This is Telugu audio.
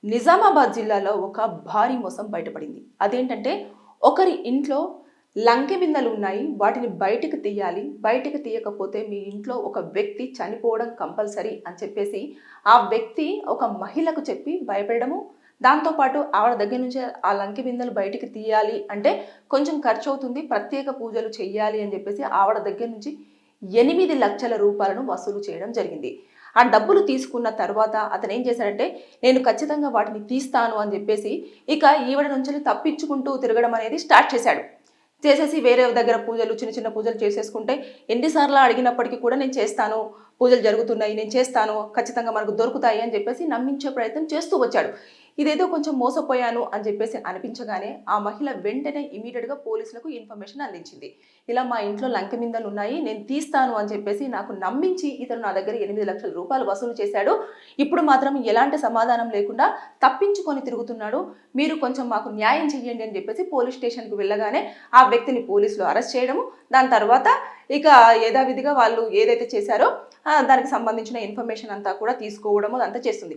నిజామాబాద్ జిల్లాలో ఒక భారీ మోసం బయటపడింది. అదేంటంటే ఒకరి ఇంట్లో లంకె బిందెలు ఉన్నాయి. వాటిని బయటికి తీయాలి. బయటికి తీయకపోతే మీ ఇంట్లో ఒక వ్యక్తి చనిపోవడం కంపల్సరీ అని చెప్పేసి ఆ వ్యక్తి ఒక మహిళకు చెప్పి భయపెట్టడము. దాంతోపాటు ఆవిడ దగ్గర నుంచి ఆ లంకె బిందెలు బయటికి తీయాలి అంటే కొంచెం ఖర్చు అవుతుంది. ప్రత్యేక పూజలు చెయ్యాలి అని చెప్పేసి ఆవిడ దగ్గర నుంచి 8 లక్షల రూపాయలను వసూలు చేయడం జరిగింది. ఆ డబ్బులు తీసుకున్న తర్వాత అతను ఏం చేశాడంటే నేను ఖచ్చితంగా వాటిని తీస్తాను అని చెప్పేసి ఇక ఈవిడ నుంచి తప్పించుకుంటూ తిరగడం అనేది స్టార్ట్ చేశాడు. చేసేసి వేరే దగ్గర పూజలు చిన్న చిన్న పూజలు చేసేసుకుంటే ఎన్నిసార్లు అడిగినప్పటికీ కూడా నేను చేస్తాను, పూజలు జరుగుతున్నాయి, నేను చేస్తాను, ఖచ్చితంగా మనకు దొరుకుతాయి అని చెప్పేసి నమ్మించే ప్రయత్నం చేస్తూ వచ్చాడు. ఇదేదో కొంచెం మోసపోయాను అని చెప్పేసి అనిపించగానే ఆ మహిళ వెంటనే ఇమీడియట్గా పోలీసులకు ఇన్ఫర్మేషన్ అందించింది. ఇలా మా ఇంట్లో లంకె మిందలు ఉన్నాయి, నేను తీస్తాను అని చెప్పేసి నాకు నమ్మించి ఇతను నా దగ్గర 8 లక్షల రూపాయలు వసూలు చేశాడు. ఇప్పుడు మాత్రం ఎలాంటి సమాధానం లేకుండా తప్పించుకొని తిరుగుతున్నాడు. మీరు కొంచెం మాకు న్యాయం చేయండి అని చెప్పేసి పోలీస్ స్టేషన్కి వెళ్ళగానే ఆ వ్యక్తిని పోలీసులు అరెస్ట్ చేయడము, దాని తర్వాత ఇక యథావిధిగా వాళ్ళు ఏదైతే చేశారో దానికి సంబంధించిన ఇన్ఫర్మేషన్ అంతా కూడా తీసుకోవడము అదంతా చేస్తుంది.